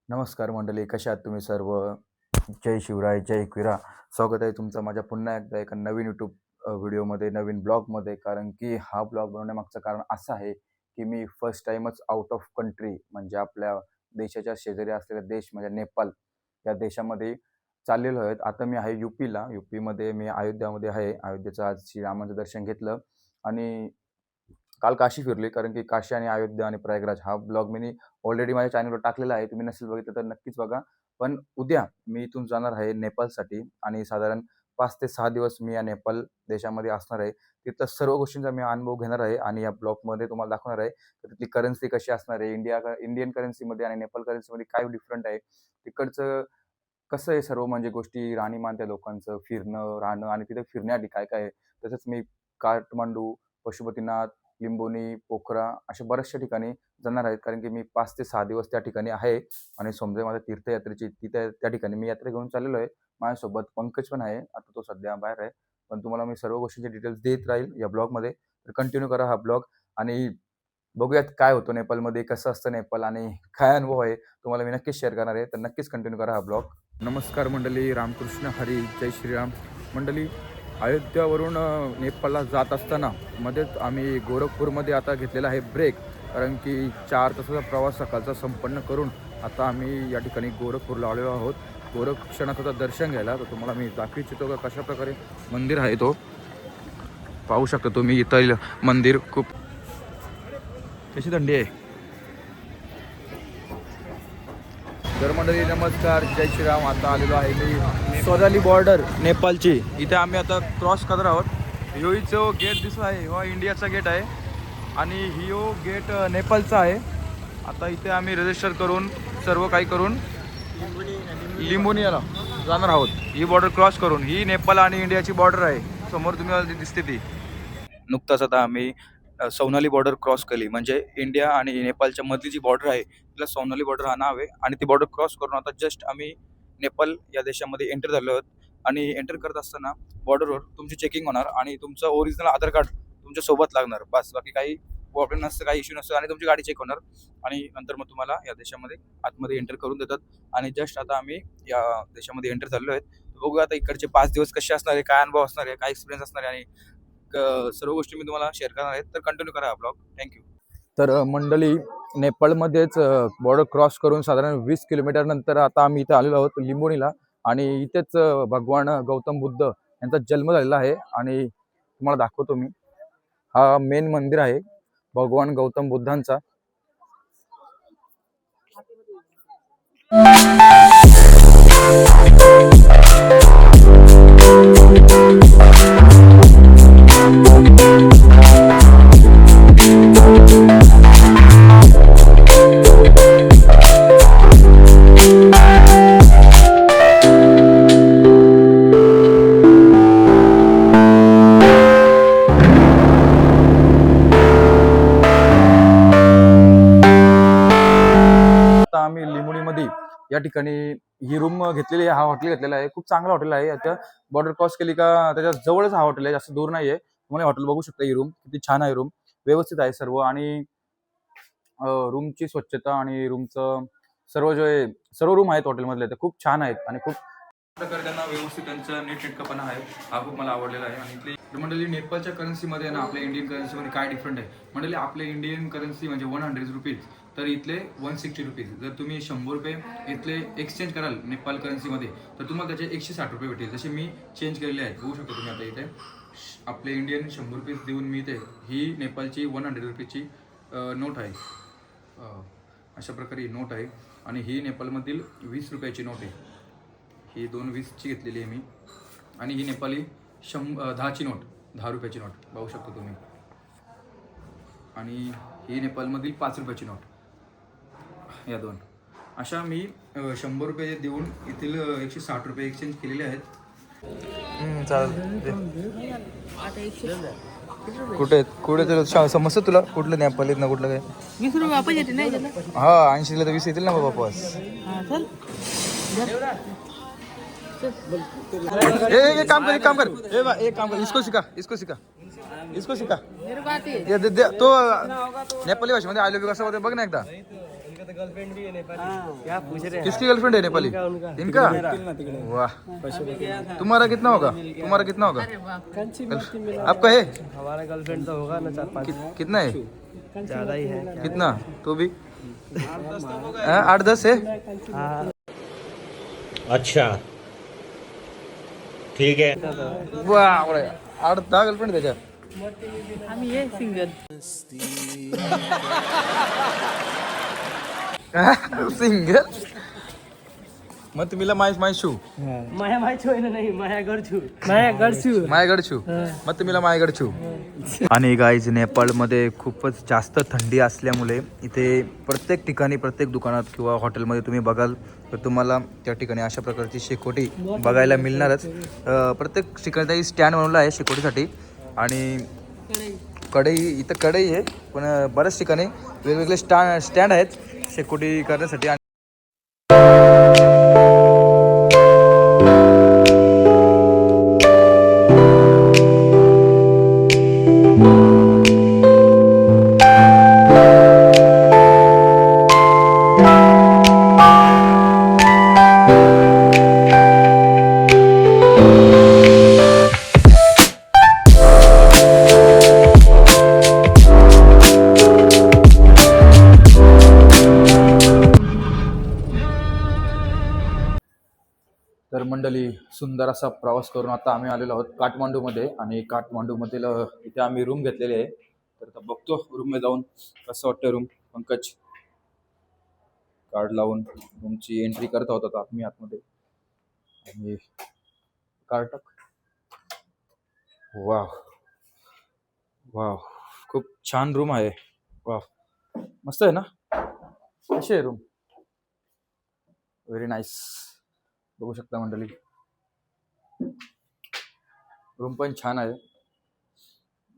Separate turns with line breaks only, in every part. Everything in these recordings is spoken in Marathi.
नमस्कार मंडळी, कशा आहात तुम्ही सर्व? जय शिवराय, जय एकविरा. स्वागत आहे तुमचं माझ्या पुन्हा एकदा एका नवीन यूट्यूब व्हिडिओमध्ये, नवीन ब्लॉगमध्ये. कारण की हा ब्लॉग बनवण्यामागचं कारण असं आहे की मी फर्स्ट टाईमच आउट ऑफ कंट्री म्हणजे आपल्या देशाच्या शेजारी असलेला देश म्हणजे नेपाळ या देशामध्ये चाललेलो आहे. आता मी आहे यूपीला. यूपीमध्ये मी अयोध्यामध्ये आहे. अयोध्येचं आज श्रीरामाचं दर्शन घेतलं आणि काल काशी फिरली. कारण की काशी आणि अयोध्या आणि प्रयागराज हा ब्लॉग मी ऑलरेडी माझ्या चॅनलवर टाकलेला आहे. तुम्ही नसेल बघितलं तर नक्कीच बघा. पण उद्या मी इथून जाणार आहे नेपाळसाठी आणि साधारण 5 ते 6 दिवस मी या नेपाळ देशामध्ये असणार आहे. तिथल्या सर्व गोष्टींचा मी अनुभव घेणार आहे आणि या ब्लॉगमध्ये तुम्हाला दाखवणार आहे, तर तिथली करन्सी कशी असणार आहे, इंडियन करन्सीमध्ये आणि नेपाळ करन्सीमध्ये काय डिफरंट आहे. तिकडचं कसं आहे सर्व म्हणजे गोष्टी, राहणीमान त्या लोकांचं, फिरणं, राहणं आणि तिथे फिरण्यासाठी काय-काय आहे. तसंच मी काठमांडू, पशुपतीनाथ, लिंबोनी, पोखरा अशा बऱ्याचशा ठिकाणी जाणार आहेत. कारण की मी 5 ते 6 दिवस त्या ठिकाणी आहे आणि समजा माझ्या तीर्थयात्रेची तिथे त्या ठिकाणी मी यात्रा घेऊन चाललेलो आहे. माझ्यासोबत पंकज पण आहे. आता तो सध्या बाहेर आहे. पण तुम्हाला मी सर्व गोष्टींचे डिटेल्स देत राहील या ब्लॉगमध्ये. तर कंटिन्यू करा हा ब्लॉग आणि बघूयात काय होतं नेपाळमध्ये, कसं असतं नेपाळ आणि काय अनुभव आहे तुम्हाला मी नक्कीच शेअर करणार आहे. तर नक्कीच कंटिन्यू करा हा ब्लॉग. नमस्कार मंडळी, रामकृष्ण हरी, जय श्रीराम. मंडळी, अयोध्यावरून नेपाळला जात असताना मध्येच आम्ही गोरखपूरमध्ये आता घेतलेला आहे ब्रेक. कारण की 4 तासाचा प्रवास सकाळचा संपन्न करून आता आम्ही या ठिकाणी गोरखपूरला आलेलो आहोत. गोरक्षनाथाचं दर्शन घ्यायला. तर तुम्हाला मी दाखवू इच्छितो का कशाप्रकारे मंदिर आहे. तो पाहू शकता तुम्ही. इथं मंदिर खूप कशी थंडी आहे. तर मंडळी नमस्कार, जय श्रीराम. आता आलेलो आहे मी सोनाली बॉर्डर नेपाळची. इथे आम्ही आता क्रॉस करत आहोत. ह्यो जो गेट दिसत आहे हा इंडियाचा गेट आहे आणि ह्यो गेट नेपाळचा आहे. आता इथे आम्ही रजिस्टर करून सर्व काही करून लिंबोनियाला जाणार आहोत. ही बॉर्डर क्रॉस करून. ही नेपाळ आणि इंडियाची बॉर्डर आहे. समोर तुम्हाला दिसते ती. नुकताच आता आम्ही सोनाली बॉर्डर क्रॉस केली. म्हणजे इंडिया आणि नेपाळच्या मधली जी बॉर्डर आहे तिला सोनाली बॉर्डर हा नाव आहे. आणि ती बॉर्डर क्रॉस करून आता जस्ट आम्ही नेपाळ या देशामध्ये एंटर झालो आहोत. आणि एंटर करत असताना बॉर्डरवर तुमची चेकिंग होणार आणि तुमचं ओरिजिनल आधार कार्ड तुमच्या सोबत लागणार. बस, बाकी काही प्रॉब्लेम नसतं, काही इश्यू नसतं आणि तुमची गाडी चेक होणार आणि नंतर मग तुम्हाला या देशामध्ये आतमध्ये एंटर करून देतात. आणि जस्ट आता आम्ही या देशामध्ये एंटर झालेलो आहेत. बघूया आता इकडचे 5 दिवस कसे असणार आहे, काय अनुभव असणार आहे, काय एक्सपिरियन्स असणार आहे आणि सर्व गोष्टी मी तुम्हाला शेअर करणार आहेत. तर कंटिन्यू करा हा ब्लॉग. थँक्यू. तर मंडळी, नेपाळमध्येच बॉर्डर क्रॉस करून साधारण 20 किलोमीटर नंतर आता आम्ही इथे आलेलो आहोत लिंबोनीला. आणि इथेच भगवान गौतम बुद्ध यांचा जन्म झालेला आहे. आणि तुम्हाला दाखवतो मी. हा मेन मंदिर आहे भगवान गौतम बुद्धांचा. आम्ही लिंबोनीमध्ये या ठिकाणी ही रूम घेतलेली आहे. हा हॉटेल घेतलेला आहे. खूप चांगला हॉटेल आहे. आता बॉर्डर क्रॉस केली का त्याच्या जवळच हा हॉटेल आहे, जास्त दूर नाही आहे. तुम्हाला हॉटेल बघू शकता. ही रूम किती छान आहे. रूम व्यवस्थित आहे सर्व. आणि रूमची स्वच्छता आणि रूमचं सर्व रूम आहेत हॉटेलमधले ते खूप छान आहेत आणि खूप प्रकारे त्यांना व्यवस्थित त्यांचा नीटनेटकेपणा आहे. हा खूप मला आवडलेला आहे. आणि इथली मंडळी नेपाळच्या करन्सीमध्ये ना आपल्या इंडियन करन्सीमध्ये काय डिफरंट आहे. मंडळी, आपल्या इंडियन करन्सी म्हणजे 100 रुपीज, तर इथले 160 रुपीज. जर तुम्ही 100 रुपये इथले एक्सचेंज कराल नेपाळ करन्सीमध्ये तर तुम्हाला त्याचे 160 रुपये भेटेल. जसे मी चेंज केलेले आहेत बघू शकता तुम्ही. आता इथे आपले इंडियन 100 रुपीज देऊन मी इथे ही नेपाळची 100 रुपीजची नोट आहे. अशा प्रकारे ही नोट आहे. आणि ही नेपाळमधील 20 रुपयाची नोट आहे. ही 2 20ची घेतलेली आहे मी. आणि ही नेपाळी 10ची नोट, 10 रुपयाची नोट बघू शकता तुम्ही. आणि ही नेपाळमधील 5 रुपयाची नोट. या 2 अशा मी 100 रुपये देऊन येथील 160 रुपये एक्सचेंज केलेले आहेत. कुठे कुठे समजतं तुला कुठलं नेपाळीत ना कुठलं काय?
20 रुपये वापस येते नाही त्याला.
हा, 80 ला तर 20 येतील ना बाबा वापस. एक काम कर इसको सिका
मेरे को आती है.
तो नेपाली भाषेमध्ये आय लव्ह यू कसं होतं बघ ना एकदा.
गर्लफ्रेंड भी है नेपाली। क्या पूछ रहे हैं?
किसकी गर्लफ्रेंड है नेपाली? इनका? वाह, तुम्हारा कितना होगा? तुम्हारा कितना होगा? आपका है?
हमारा गर्लफ्रेंड तो होगा ना 4-5।
कितना है?
ज्यादा ही है।
कितना? तो भी 8-10 है।
हाँ,
अच्छा ठीक है।
वाह, 8-10 गर्लफ्रेंड त्याच्या.
आम्ही हे सिंगल.
सिंगल. मग तुम्हीला माय शू
माया माय छो नाही, माया घर छू. माया घर छू.
मायगड छू. मग तुम्हीला मायगड छू. आणि गाईज नेपाळमध्ये खूपच जास्त थंडी असल्यामुळे इथे प्रत्येक ठिकाणी प्रत्येक दुकानात किंवा हॉटेलमध्ये तुम्ही बघाल तर तुम्हाला त्या ठिकाणी अशा प्रकारची शेकोटी बघायला मिळणारच. प्रत्येक ठिकाणी स्टँड बनवला आहे शेकोटीसाठी. आणि कढई, इथं कढई आहे पण बऱ्याच ठिकाणी वेगवेगळे स्टँड आहेत शेकोटी करण्यासाठी. तर मंडळी, सुंदर असा प्रवास करून आता आम्ही आलेलो आहोत काठमांडूमध्ये. आणि काठमांडूमधील इथे आम्ही रूम घेतलेली आहे. तर आता बघतो रूममध्ये जाऊन कसं वाटतं रूम. पंकज कार्ड लावून रूमची एंट्री करत आहोत आता आम्ही आतमध्ये. आणि कार्ड टाक. वाव वाव, खूप छान रूम आहे. वाव, मस्त आहे ना? कशी आहे रूम? Very nice. बघू शकता मंडळी, रूम पण छान आहे.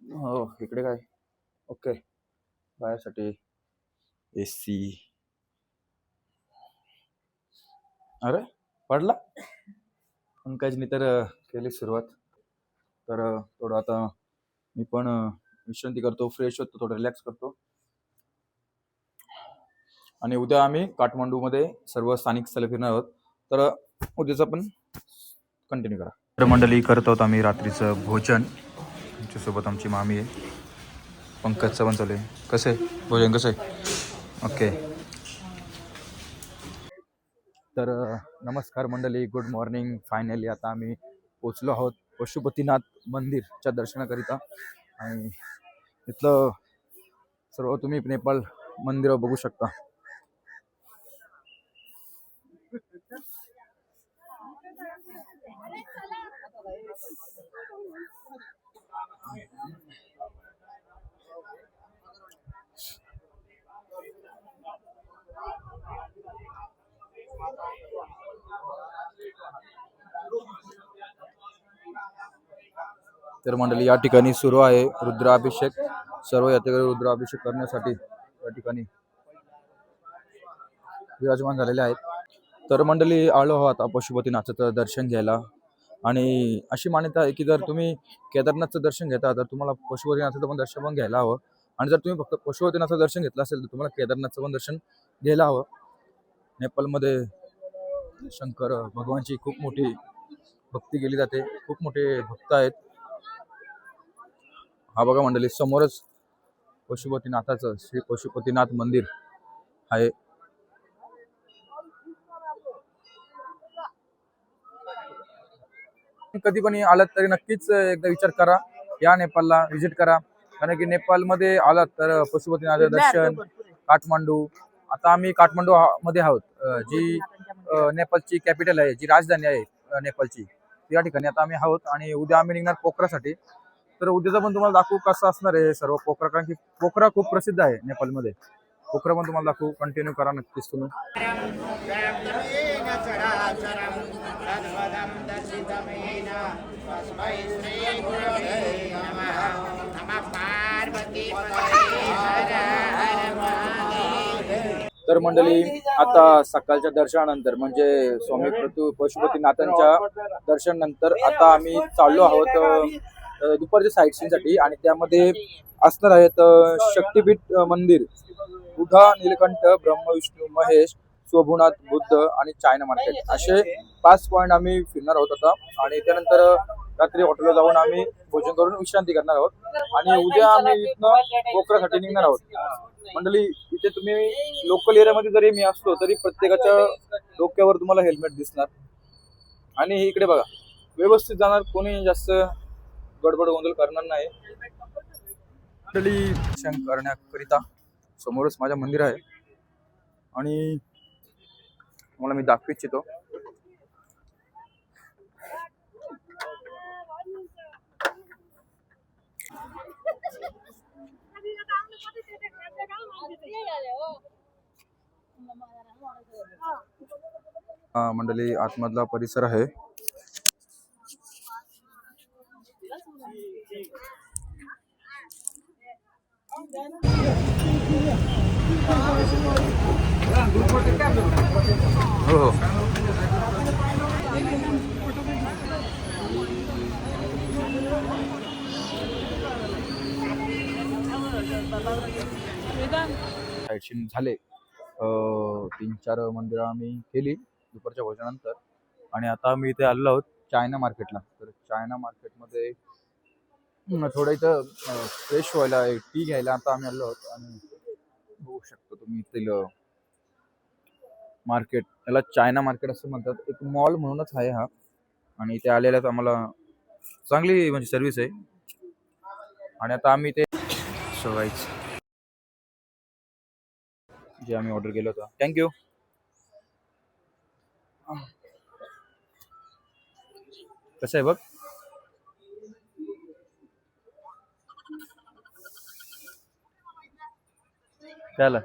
हो, इकडे काय ओके, बाहेरसाठी AC. अरे पडला. पंकजनी तर केली सुरुवात. तर थोडं आता मी पण विश्रांती करतो, फ्रेश होतो, थोडं रिलॅक्स करतो. आणि उद्या आम्ही काठमांडूमध्ये सर्व स्थानिक स्थळे फिरणार आहोत. तर उद्याचं पण कंटिन्यू करा. तर मंडळी, करत आहोत आम्ही रात्रीचं भोजन. आमच्यासोबत आमची मामी आहे, पंकजचं पण चालू आहे. कसं आहे भोजन, कसं आहे? ओके. तर नमस्कार मंडळी, गुड मॉर्निंग. फायनली आता आम्ही पोचलो आहोत पशुपतीनाथ मंदिरच्या दर्शनाकरिता. आणि इथलं सर्व तुम्ही नेपाळ मंदिर बघू शकता. तर मंडळी, या ठिकाणी सुरू आहे रुद्राभिषेक. सर्व यात्रेकरी रुद्राभिषेक करण्यासाठी या ठिकाणी विराजमान झालेले आहेत. तर मंडळी, आलो आहोत आता पशुपतीनाथाचं दर्शन घ्यायला. आणि अशी मान्यता आहे की जर तुम्ही केदारनाथचं दर्शन घेता तर तुम्हाला पशुपतीनाथाचं पण दर्शन पण घ्यायला हवं. आणि जर तुम्ही फक्त पशुपतीनाथचं दर्शन घेतलं असेल तर तुम्हाला केदारनाथचं पण दर्शन घ्यायला हवं. नेपाळमध्ये शंकर भगवानची खूप मोठी भक्ती केली जाते, खूप मोठे भक्त आहेत. हा बघा मंडळी, समोरच पशुपतीनाथाचं श्री पशुपतीनाथ मंदिर आहे. कधी पण आलात तरी नक्कीच एकदा विचार करा, या नेपाळला व्हिजिट करा. कारण की नेपाळमध्ये आलात तर पशुपतीनाथाचं दर्शन. काठमांडू, आता आम्ही काठमांडू मध्ये आहोत, जी नेपाळची कॅपिटल आहे, जी राजधानी आहे नेपाळची, या ठिकाणी आता आम्ही आहोत. आणि उद्या आम्ही निघणार पोखरासाठी. तर उद्याचं पण तुम्हाला दाखवू कसं असणार आहे सर्व पोखरा, कारण की पोखरा खूप प्रसिद्ध आहे नेपाळमध्ये. पोखरा पण तुम्हाला दाखवू. कंटिन्यू करा नक्कीच तुम्ही. तर मंडळी, आता सकाळच्या दर्शनानंतर म्हणजे स्वामी पशुपतीनाथांच्या दर्शनानंतर आता आम्ही चाललो आहोत दुपारच्या साईट सीनसाठी आणि त्यामध्ये असणार आहेत शक्तिपीठ मंदिर, बुधा, नीलकंठ, ब्रह्म, विष्णू, महेश, स्वभूनाथ बुद्ध आणि चायना मार्केट असे 5 पॉईंट आम्ही फिरणार आहोत आता. आणि त्यानंतर रात्री हॉटेलला जाऊन आम्ही भोजन करून विश्रांती करणार आहोत आणि उद्या आम्ही इथनं पोखरासाठी निघणार आहोत. मंडळी, इथे तुम्ही लोकल एरियामध्ये जरी मी असलो तरी प्रत्येकाच्या डोक्यावर तुम्हाला हेल्मेट दिसणार. आणि इकडे बघा, व्यवस्थित जाणार, कोणी जास्त गडबड गोंधळ करणार नाही. मंडळी, दर्शन करण्याकरिता समोरच माझ्या मंदिर आहे आणि तुम्हाला मी दाखवू इच्छितो. हा मंडळी, आतमधला परिसर आहे. हो हो. साईटशीन झाले. 3-4 मंदिरं आम्ही केली दुपारच्या भोजनानंतर आणि आता आम्ही इथे आलेलो आहोत चायना मार्केटला. तर चायना मार्केटमध्ये थोडं इथं फ्रेश व्हायला, टी घ्यायला आता आम्ही आलो आहोत. आणि बघू शकतो तुम्ही इथील मार्केट, याला चायना मार्केट असं म्हणतात. एक मॉल म्हणूनच आहे हा. आणि इथे आलेल्यात आम्हाला चांगली म्हणजे सर्व्हिस आहे. आणि आता आम्ही ते जे आम्ही ऑर्डर केलं होतं, थँक्यू. कसं आहे बघ. झालं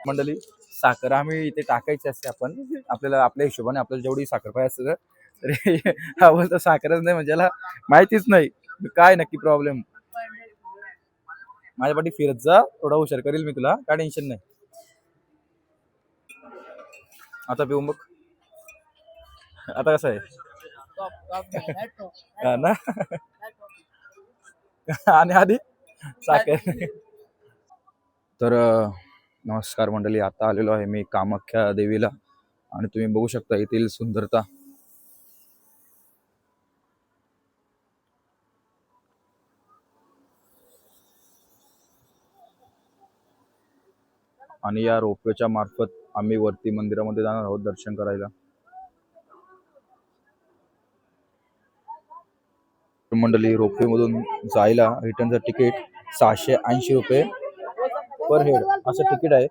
मंडळी, साखर आम्ही इथे टाकायची असते. आपण आपल्याला आपल्या हिशोबाने आपल्याला जेवढी साखर पाहिजे असतं तरी हा बोलतो साखरच नाही म्हणजे याला माहितीच नाही काय नक्की प्रॉब्लेम. माझ्या पाठी फिरत जा, थोडा हुशार करेल मी तुला, काय टेन्शन नाही. आता पिऊ मग. आता कसं आहे हा ना. आणि आधी साखर. तर नमस्कार मंडळी, आता आलेलो आहे मी कामाख्या देवीला आणि तुम्ही बघू शकता येथील सुंदरता. आणि या रोपवेच्या मार्फत आम्ही वरती मंदिरामध्ये जाणार आहोत दर्शन करायला. मंडळी, रोपवे मधून जायला रिटर्नचं तिकीट 680 रुपये पर हेड असं तिकीट आहे.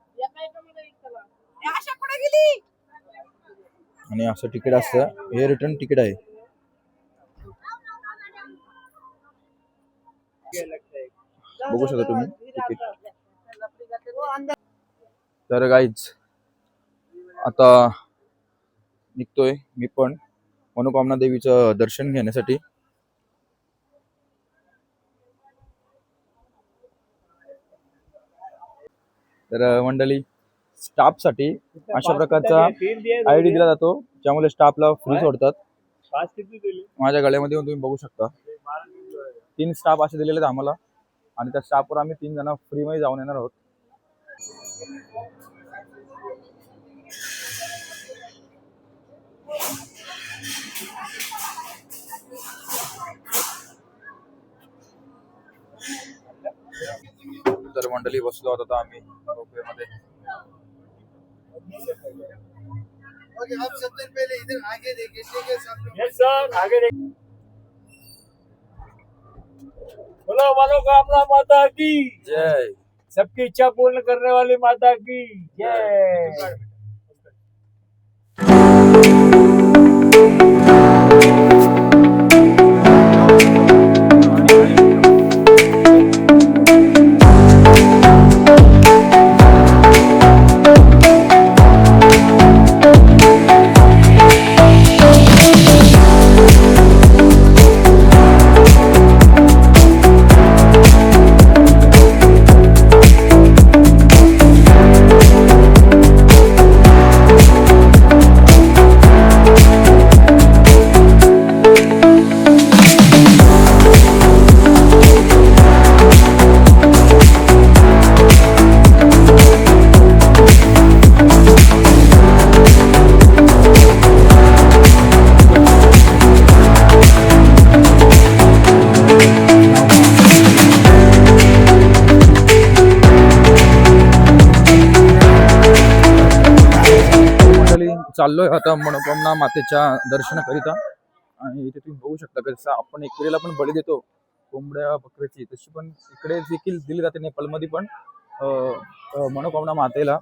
आणि असं तिकीट असतं, हे रिटर्न तिकीट आहे. बघू शकता तुम्ही तिकीट. तर गाईज, आता निघतोय मी पण मनोकामना देवीचं दर्शन घेण्यासाठी. तर मंडळी, स्टाफसाठी अशा प्रकारचा ID दिला जातो, ज्यामुळे स्टाफला फ्री सोडतात. माझ्या गळ्यामध्ये येऊन तुम्ही बघू शकता 3 स्टाफ असे दिलेले आहेत आम्हाला. आणि त्या स्टाफवर आम्ही 3 जण फ्रीमध्ये जाऊन येणार आहोत. तर मंडळी, बसलो आहोत आता आम्ही रोपवेमध्ये.
आप सबसे पहले इधर आगे देखिए, ठीक है सब।
यस सर, आगे देख. बोलो मनोकामना माता की
जय.
सबकी इच्छा पूर्ण करने वाली माता की जय.
चाललोय आता मनोकामना मातेच्या दर्शनाकरिता. आणि इथे तुम्ही बघू शकता कसं आपण एकविरेला पण बळी देतो कोंबड्या बकऱ्याची, तशी पण इकडे देखील दिली जाते नेपाळमध्ये पण मनोकामना मातेला.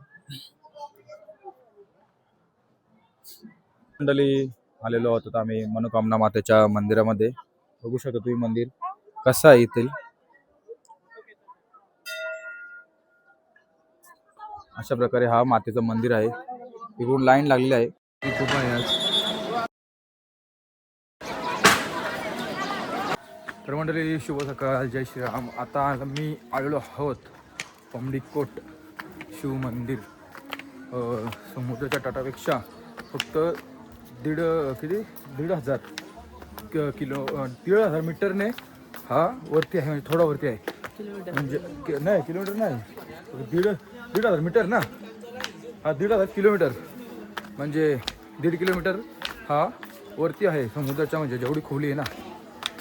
मंडळी आलेलो आहोत आता आम्ही मनोकामना मातेच्या मंदिरामध्ये. बघू शकता तुम्ही मंदिर कसं आहे इथे. अशा प्रकारे हा मातेचं मंदिर आहे. इकडून लाईन लागलेली आहे. ती खूप आहे आज. तर मंडळी शुभ सकाळ, जय श्रीराम. आता मी आलेलो आहोत पंबडीकोट शिव मंदिर. समुद्राच्या तटापेक्षा फक्त दीड हजार किलो 1,500 मीटरने हा वरती आहे, म्हणजे थोडा वरती आहे. म्हणजे नाही किलोमीटर नाही, 1,500 मीटर ना. हा 1,500 किलोमीटर म्हणजे 1.5 किलोमीटर हा वरती आहे समुद्राच्या, म्हणजे जेवढी खोली आहे ना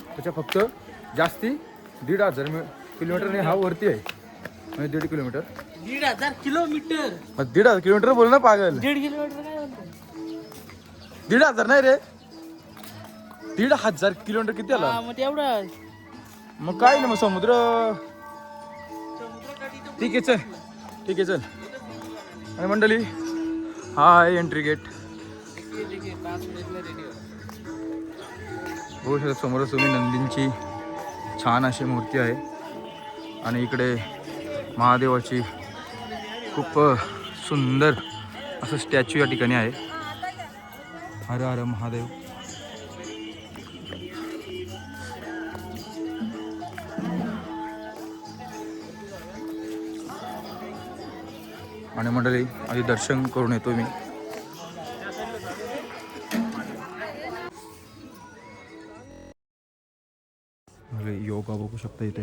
त्याच्या फक्त जास्ती 1,500 किलोमीटरने हा वरती आहे, म्हणजे 1.5 किलोमीटर.
1,500 किलोमीटर.
1,500 किलोमीटर बोल ना पागल.
1.5 किलोमीटर काय म्हणतो?
1,500 नाही रे, 1,500 किलोमीटर किती आला?
मग तेवढं
मग काय ना, मग समुद्र. ठीक आहे चल, ठीक आहे चल. आणि मंडळी हा आहे एंट्री गेट. बघू शकता समोर तुम्ही नंदींची छान अशी मूर्ती आहे. आणि इकडे महादेवाची खूप सुंदर असं स्टॅच्यू या ठिकाणी आहे. हर हर महादेव. आणि मंडळी आधी दर्शन करून येतो मी. योगा बघू शकता इथे.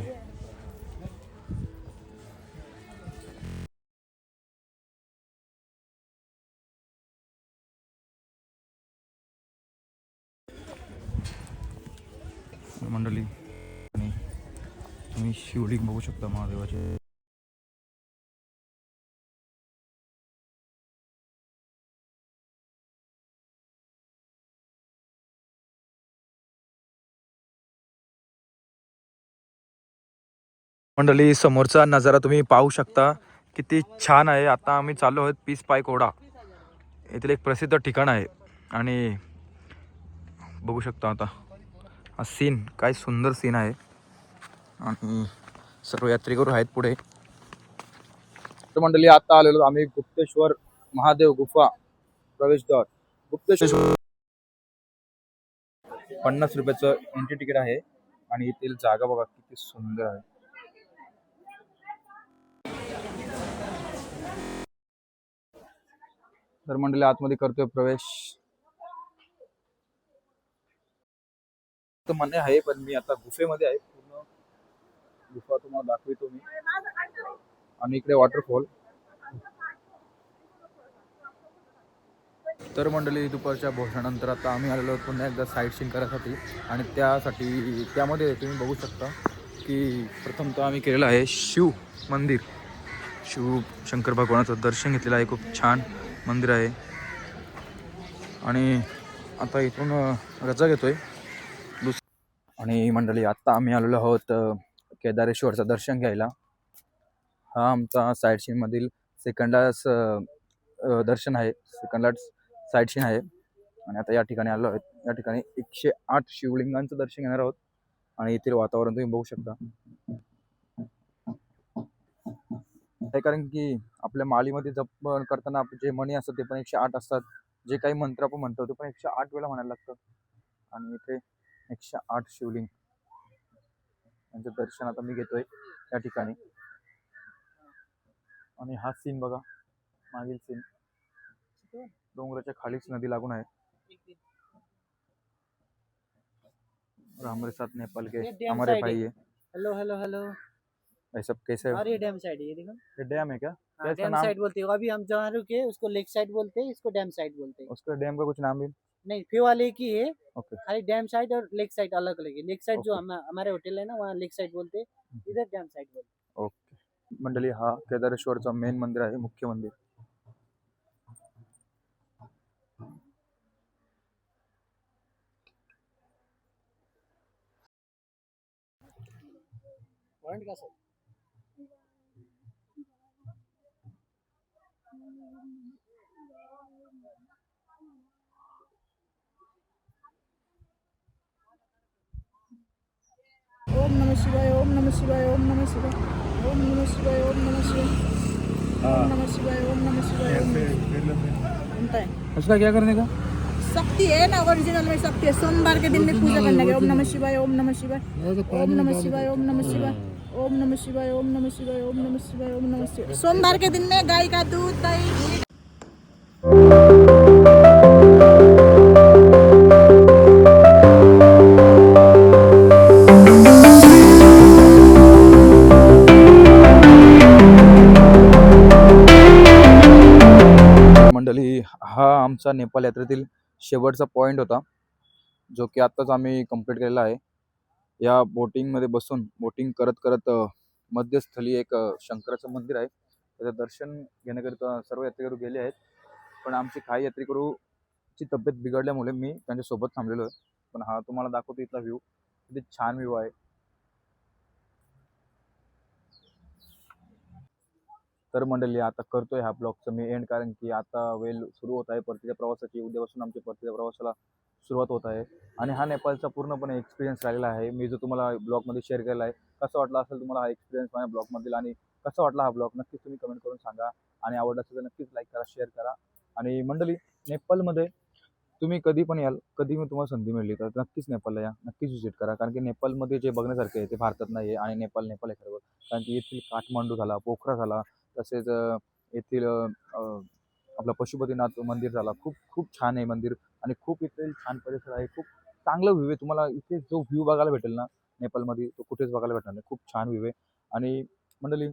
मंडळी आणि तुम्ही शिवलिंग बघू शकता महादेवाचे. मंडळी समोरचा नजारा तुम्ही पाहू शकता किती छान आहे. आता आम्ही चाललो आहोत पीस पायकोडा, येथील एक प्रसिद्ध ठिकाण आहे. आणि बघू शकता आता हा सीन, काय सुंदर सीन आहे. आणि सर्व यात्रेकरू आहेत पुढे. तर मंडळी आता आलेलो आम्ही गुप्तेश्वर महादेव गुफा प्रवेशद्वार. गुप्तेश्वर 50 रुपयाचं एंट्री तिकीट आहे. आणि येथील जागा बघा किती सुंदर आहे. तर मंडळी आतमध्ये करतोय प्रवेश. तर म्हणणे आहे, पण मी आता गुफेमध्ये आहे. पूर्ण गुफा तुम्हाला दाखवितो मी. आणि इकडे वॉटरफॉल. तर मंडळी दुपारच्या भोजनानंतर आता आम्ही आलेलो आहोत पुन्हा एकदा साईट सीइंग करायसाठी. आणि त्यामध्ये तुम्ही बघू शकता की प्रथमतः आम्ही केलेलं आहे शिव मंदिर. शिव शंकर भगवानाचं दर्शन घेतलेलं आहे. खूप छान मंदिर आहे. आणि आता इथून रजा घेतोय. आणि मंडळी आत्ता आम्ही आलेलो आहोत केदारेश्वरचं दर्शन घ्यायला. हा आमचा साईट सीनमधील सेकंड दर्शन आहे, सेकंड साईट सीन आहे. आणि आता या ठिकाणी आलो आहोत. या ठिकाणी 108 शिवलिंगांचं दर्शन घेणार आहोत. आणि येथील वातावरण तुम्ही बघू शकता. कारण की आपल्या मालीमध्ये जप करताना जे मणी असतात ते पण 108 असतात. जे काही मंत्र आपण म्हणतो ते पण 108 वेळा म्हणायला लागतं. आणि इथे 108 शिवलिंग यांचं दर्शन आता मी घेतोय या ठिकाणी. आणि हा सीन बघा, मागील सीन डोंगराच्या खालीच नदी लागून आहे. हमारे साथ नेपाल के हमारे भाई है.
Hello hello hello.
ये सब कैसे है?
और ये डैम साइड है, ये देखो.
ये डैम है क्या? क्या इसका
डैम
नाम?
साइड बोलते हैं. अभी हम जहाँ रुके उसको लेक साइड बोलते हैं, इसको डैम साइड बोलते हैं.
उसका डैम का कुछ नाम भी?
नहीं, फ्यूवाल एक ही है.
ओके
खाली डैम साइड और लेक साइड अलग अलग है. लेक साइड जो
Okay.
हमारे होटल है ना, वहाँ लेक साइड बोलते हैं. इधर डैम साइड बोलते हैं.
ओके. मंडळी हा केदारेश्वरचा मेन मंदिर आहे, मुख्य मंदिर.
पॉइंट कसं
ओम नमः शिवाय ओम नमः शिवाय ओम नमः शिवाय ओम नमः शिवाय ओम नमः शिवाय ओम नमः शिवाय ओम नमः शिवाय बनता है
उसका क्या करने का?
शक्ति है ना, ओरिजिनल में शक्ति है। सोमवार के दिन में पूजा करने का। ओम नमः शिवाय ओम नमः शिवाय ओम नमः शिवाय ओम नमः शिवाय ओम नमः शिवाय ओम नमः शिवाय ओम नमः शिवाय ओम नमः शिवाय। सोमवार के दिन में गाय का दूध दही
मंडळी, हा आमचा नेपाळ यात्रेतील शेवटचा पॉईंट होता, जो की आत्ताच आम्ही कंप्लीट केलेला आहे. या बोटिंगमध्ये बसून बोटिंग करत करत मध्यस्थली एक शंकराचं मंदिर आहे, त्याचं दर्शन घेण्याकरिता सर्व यात्रेकरू गेले आहेत. पण आमची काही यात्रेकरूची तब्येत बिघडल्यामुळे मी त्यांच्यासोबत थांबलेलो आहे. पण हा तुम्हाला दाखवतो इथला व्ह्यू, किती छान व्ह्यू आहे. तर मंडळी, आता करतोय हा ब्लॉगचं मी एंड, कारण की आता वेळ सुरू होत आहे परतीच्या प्रवासाची. उद्यापासून आमच्या परतीच्या प्रवासाला सुरुवात होत आहे आणि हा नेपाळचा पूर्णपणे एक्सपिरियन्स राहिलेला आहे, मी जो तुम्हाला ब्लॉगमध्ये शेअर केला आहे. कसा वाटला असेल तुम्हाला हा एक्सपिरियन्स माझ्या ब्लॉगमधील, आणि कसा वाटला हा ब्लॉग नक्कीच तुम्ही कमेंट करून सांगा. आणि आवडला असेल तर नक्कीच लाईक करा, शेअर करा. आणि मंडळी, नेपाळमध्ये तुम्ही कधी पण याल, कधी मी तुम्हाला संधी मिळली तर नक्कीच नेपाळला या, नक्कीच व्हिजिट करा. कारण की नेपाळमध्ये जे बघण्यासारखे आहे ते भारतात नाही आहे, आणि नेपाळ आहे खरं. कारण की येथील काठमांडू झाला, पोखरा झाला, तसेच येथील आपलं पशुपतीनाथ मंदिर झाला, खूप खूप छान आहे मंदिर. आणि खूप इथे छान परिसर आहे, खूप चांगलं व्ह्यू आहे. तुम्हाला इथे जो व्ह्यू बघायला भेटेल ना नेपाळमध्ये, तो कुठेच बघायला भेटणार नाही. खूप छान व्ह्यू आहे. आणि मंडळी,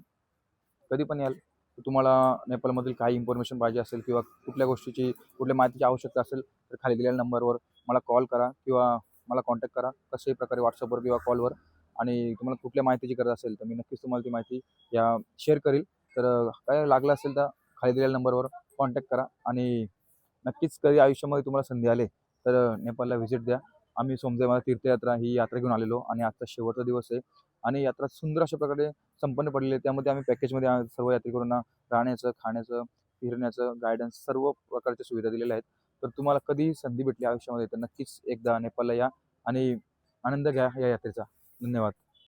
कधी पण याल तर तुम्हाला नेपाळमधील काही इन्फॉर्मेशन पाहिजे असेल किंवा कुठल्या गोष्टीची, कुठल्या माहितीची आवश्यकता असेल तर खाली दिलेल्या नंबरवर मला कॉल करा किंवा मला कॉन्टॅक्ट करा, कशाही प्रकारे व्हॉट्सअपवर किंवा कॉलवर. आणि तुम्हाला कुठल्या माहितीची गरज असेल तर मी नक्कीच तुम्हाला ती माहिती शेअर करील. तर काय लागलं असेल तर खाली दिलेल्या नंबरवर कॉन्टॅक्ट करा. आणि नक्कीच कधी आयुष्यामध्ये तुम्हाला संधी आले तर नेपाळला व्हिजिट द्या. आम्ही सोमदेवा तीर्थयात्रा ही यात्रा घेऊन आलेलो, आणि आजचा शेवटचा दिवस आहे, आणि यात्रा सुंदर अशा प्रकारे संपन्न पडलेली आहे. त्यामध्ये आम्ही पॅकेजमध्ये सर्व यात्रेकरूंना राहण्याचं, खाण्याचं, फिरण्याचं, गायडन्स सर्व प्रकारच्या सुविधा दिलेल्या आहेत. तर तुम्हाला कधीही संधी भेटली आयुष्यामध्ये तर नक्कीच एकदा नेपाळला या आणि आनंद घ्या या यात्रेचा. धन्यवाद.